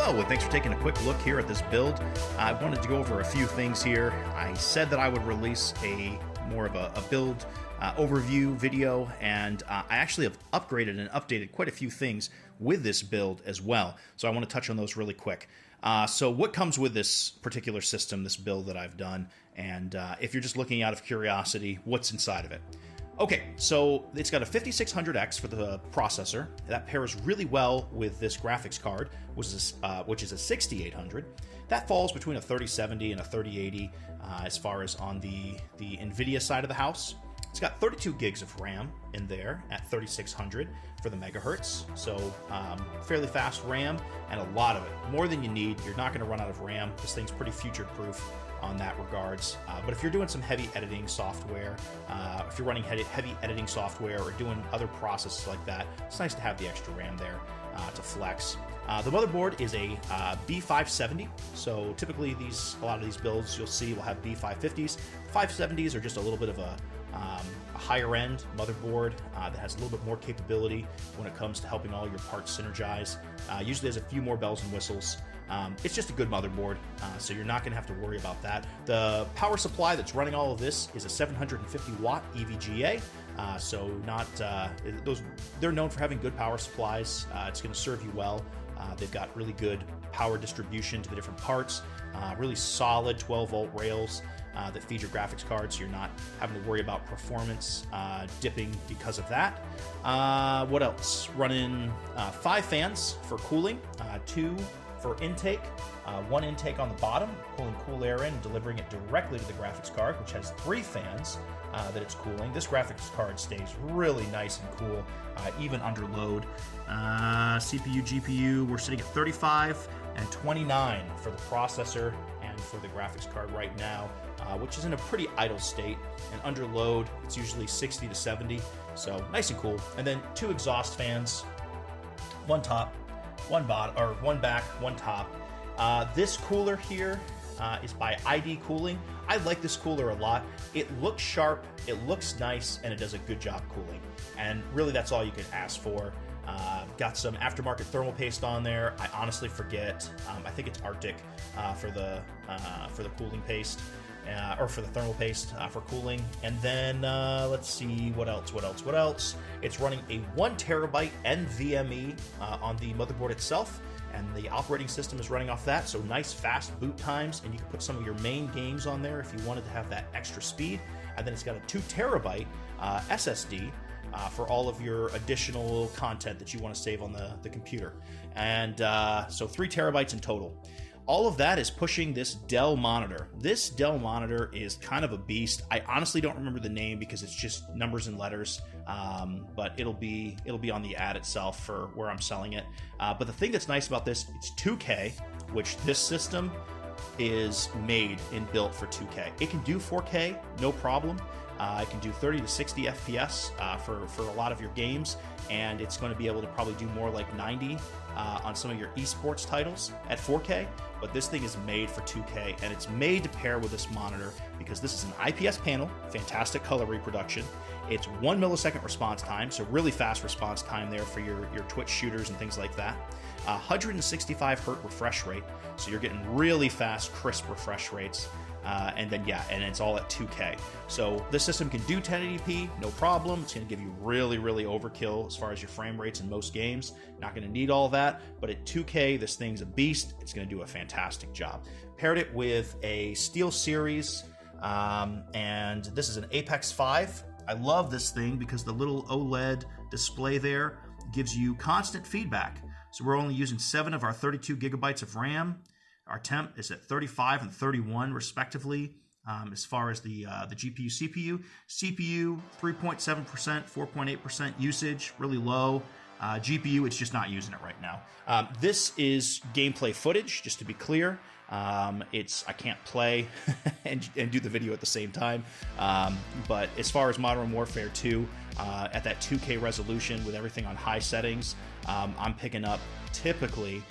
Hello, and thanks for taking a quick look here at this build. I wanted to go over a few things here. I said that I would release more of a build overview video, and I actually have upgraded and updated quite a few things with this build as well. So I want to touch on those really quick. So what comes with this particular system, this build that I've done, and if you're just looking out of curiosity, what's inside of it? Okay, so it's got a 5600X for the processor. That pairs really well with this graphics card, which is a 6800. That falls between a 3070 and a 3080 as far as on the NVIDIA side of the house. It's got 32 gigs of RAM in there at 3600 for the megahertz, so fairly fast RAM and a lot of it, more than you need. You're not going to run out of RAM. This thing's pretty future-proof on that regards. But if you're doing some heavy editing software, if you're running heavy editing software or doing other processes like that, it's nice to have the extra RAM there to flex. The motherboard is a B570, so typically a lot of these builds you'll see will have B550s. 570s are just a little bit of a higher end motherboard that has a little bit more capability when it comes to helping all your parts synergize. Usually there's a few more bells and whistles. It's just a good motherboard, so you're not going to have to worry about that. The power supply that's running all of this is a 750 watt EVGA, so they're known for having good power supplies. It's going to serve you well. They've got really good power distribution to the different parts, really solid 12 volt rails that feed your graphics card, so you're not having to worry about performance dipping because of that. What else? Running 5 fans for cooling, 2 for intake, 1 intake on the bottom, pulling cool air in and delivering it directly to the graphics card, which has 3 fans that it's cooling. This graphics card stays really nice and cool, even under load. CPU, GPU, we're sitting at 35 and 29 for the processor and for the graphics card right now, which is in a pretty idle state. And under load, it's usually 60 to 70, so nice and cool. And then 2 exhaust fans, 1 top, 1 bottom, or 1 back, 1 top. This cooler here is by ID Cooling. I like this cooler a lot. It looks sharp, it looks nice, and it does a good job cooling. And really, that's all you could ask for. Got some aftermarket thermal paste on there. I honestly forget. I think it's Arctic for the cooling paste. Or for the thermal paste for cooling. And then let's see what else. It's running a 1 terabyte NVMe on the motherboard itself, and the operating system is running off that, so nice fast boot times, and you can put some of your main games on there if you wanted to have that extra speed. And then it's got a 2 terabyte SSD for all of your additional content that you want to save on the computer. And so 3 terabytes in total. All of that is pushing this Dell monitor. This Dell monitor is kind of a beast. I honestly don't remember the name because it's just numbers and letters, but it'll be on the ad itself for where I'm selling it. But the thing that's nice about this, it's 2K, which this system is made and built for 2K. It can do 4K, no problem. It can do 30 to 60 FPS for a lot of your games, and it's going to be able to probably do more like 90 on some of your esports titles at 4K, but this thing is made for 2K, and it's made to pair with this monitor because this is an IPS panel, fantastic color reproduction. It's 1 millisecond response time, so really fast response time there for your Twitch shooters and things like that. 165 hertz refresh rate, so you're getting really fast, crisp refresh rates. And it's all at 2K. So this system can do 1080p, no problem. It's going to give you really, really overkill as far as your frame rates in most games. Not going to need all that, but at 2K, this thing's a beast. It's going to do a fantastic job. Paired it with a SteelSeries, and this is an Apex 5. I love this thing because the little OLED display there gives you constant feedback. So we're only using 7 of our 32 gigabytes of RAM. Our temp is at 35 and 31 respectively. As far as the GPU, CPU 3.7%, 4.8% usage, really low. GPU, it's just not using it right now. This is gameplay footage, just to be clear. I can't play and do the video at the same time. But as far as Modern Warfare 2, at that 2K resolution with everything on high settings, I'm picking up typically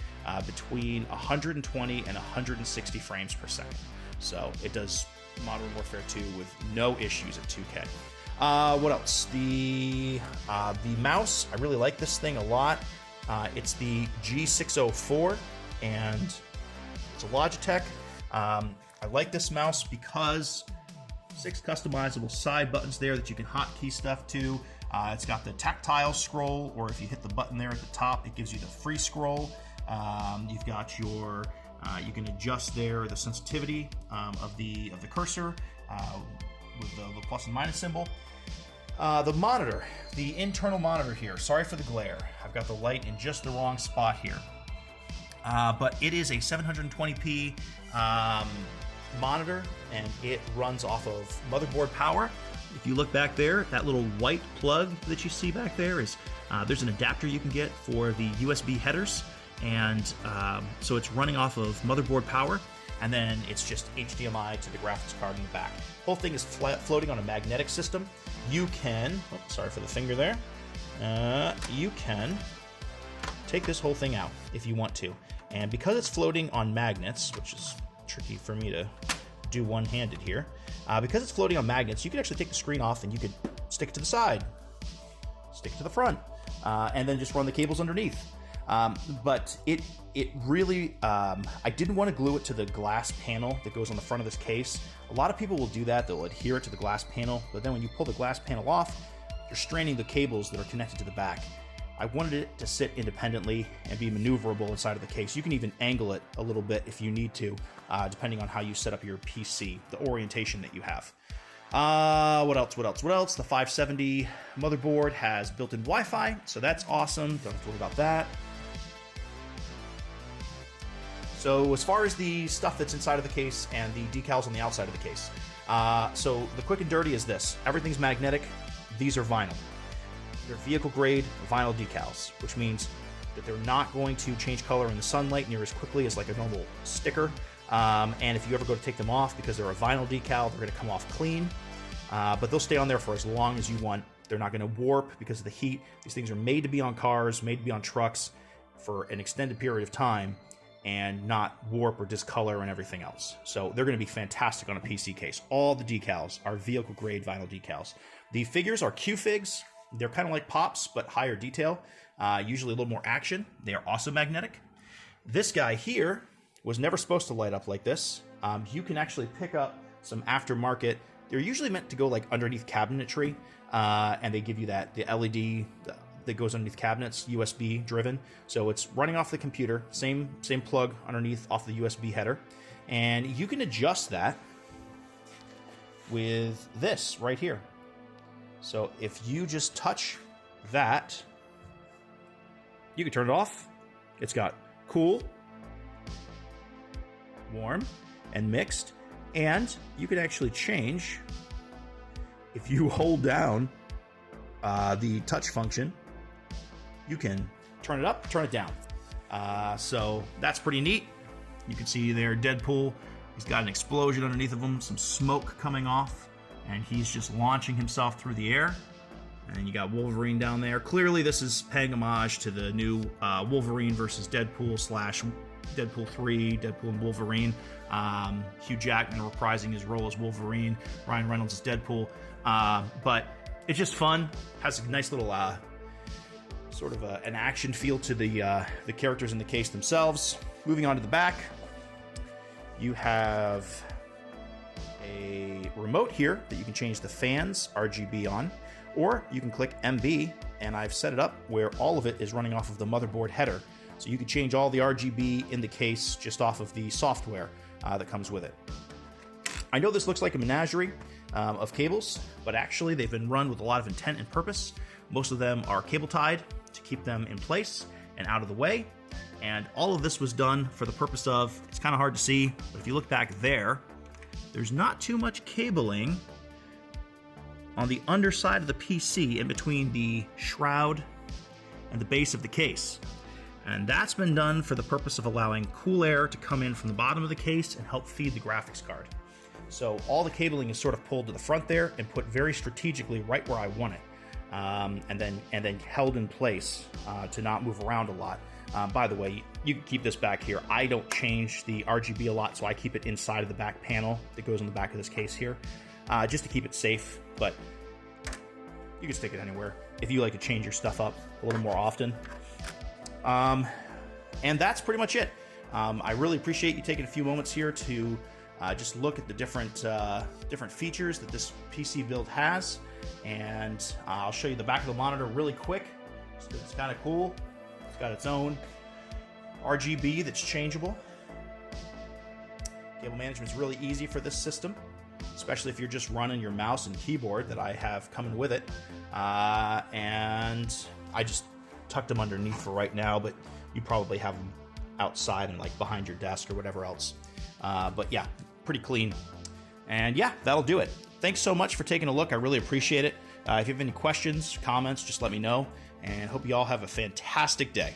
between 120 and 160 frames per second. So it does Modern Warfare 2 with no issues at 2K. What else? The mouse, I really like this thing a lot. It's the G604. and it's a Logitech. I like this mouse because 6 customizable side buttons there that you can hotkey stuff to. It's got the tactile scroll, or if you hit the button there at the top, it gives you the free scroll. You've got your, you can adjust there the sensitivity of the cursor with the plus and minus symbol. The monitor, the internal monitor here. Sorry for the glare. I've got the light in just the wrong spot here. But it is a 720p monitor, and it runs off of motherboard power. If you look back there, that little white plug that you see back there is, there's an adapter you can get for the USB headers, and so it's running off of motherboard power, and then it's just HDMI to the graphics card in the back. The whole thing is floating on a magnetic system. You can, oh, sorry for the finger there, you can take this whole thing out if you want to, and because it's floating on magnets, which is tricky for me to do one-handed here, because it's floating on magnets, you can actually take the screen off and you could stick it to the side, stick it to the front, and then just run the cables underneath. But it really, I didn't want to glue it to the glass panel that goes on the front of this case. A lot of people will do that. They'll adhere it to the glass panel, but then when you pull the glass panel off, you're straining the cables that are connected to the back. I wanted it to sit independently and be maneuverable inside of the case. You can even angle it a little bit if you need to, depending on how you set up your PC, the orientation that you have. What else? The 570 motherboard has built-in Wi-Fi, so that's awesome. Don't have to worry about that. So as far as the stuff that's inside of the case and the decals on the outside of the case, so the quick and dirty is this. Everything's magnetic. These are vinyl. They're vehicle-grade vinyl decals, which means that they're not going to change color in the sunlight near as quickly as like a normal sticker. And if you ever go to take them off, because they're a vinyl decal, they're going to come off clean. But they'll stay on there for as long as you want. They're not going to warp because of the heat. These things are made to be on cars, made to be on trucks for an extended period of time, and not warp or discolor and everything else. So they're going to be fantastic on a PC case. All the decals are vehicle-grade vinyl decals. The figures are Q-Figs. They're kind of like Pops, but higher detail. Usually a little more action. They are also magnetic. This guy here was never supposed to light up like this. You can actually pick up some aftermarket. They're usually meant to go like underneath cabinetry, and they give you that the LED that goes underneath cabinets, USB driven. So it's running off the computer, same plug underneath off the USB header, and you can adjust that with this right here. So if you just touch that, you can turn it off. It's got cool, warm, and mixed, and you can actually change, if you hold down the touch function, you can turn it up, turn it down. So that's pretty neat. You can see there Deadpool, he's got an explosion underneath of him, some smoke coming off, and he's just launching himself through the air. And you got Wolverine down there. Clearly this is paying homage to the new Wolverine versus Deadpool / Deadpool 3, Deadpool and Wolverine. Hugh Jackman reprising his role as Wolverine, Ryan Reynolds as Deadpool. But it's just fun. Has a nice little sort of an action feel to the characters in the case themselves. Moving on to the back, you have a remote here that you can change the fans RGB on, or you can click MB, and I've set it up where all of it is running off of the motherboard header. So you can change all the RGB in the case just off of the software that comes with it. I know this looks like a menagerie of cables, but actually they've been run with a lot of intent and purpose. Most of them are cable tied to keep them in place and out of the way. And all of this was done for the purpose of, it's kind of hard to see, but if you look back there, there's not too much cabling on the underside of the PC in between the shroud and the base of the case. And that's been done for the purpose of allowing cool air to come in from the bottom of the case and help feed the graphics card. So all the cabling is sort of pulled to the front there and put very strategically right where I want it. And then held in place to not move around a lot. By the way, you can keep this back here. I don't change the RGB a lot, so I keep it inside of the back panel that goes on the back of this case here, just to keep it safe, but you can stick it anywhere if you like to change your stuff up a little more often. And that's pretty much it. I really appreciate you taking a few moments here to just look at the different features that this PC build has, and I'll show you the back of the monitor really quick. It's kind of cool. It's got its own RGB that's changeable. Cable management is really easy for this system, especially if you're just running your mouse and keyboard that I have coming with it. And I just tucked them underneath for right now, but you probably have them outside and like behind your desk or whatever else. But yeah, pretty clean. And yeah, that'll do it. Thanks so much for taking a look. I really appreciate it. If you have any questions, comments, just let me know. And hope you all have a fantastic day.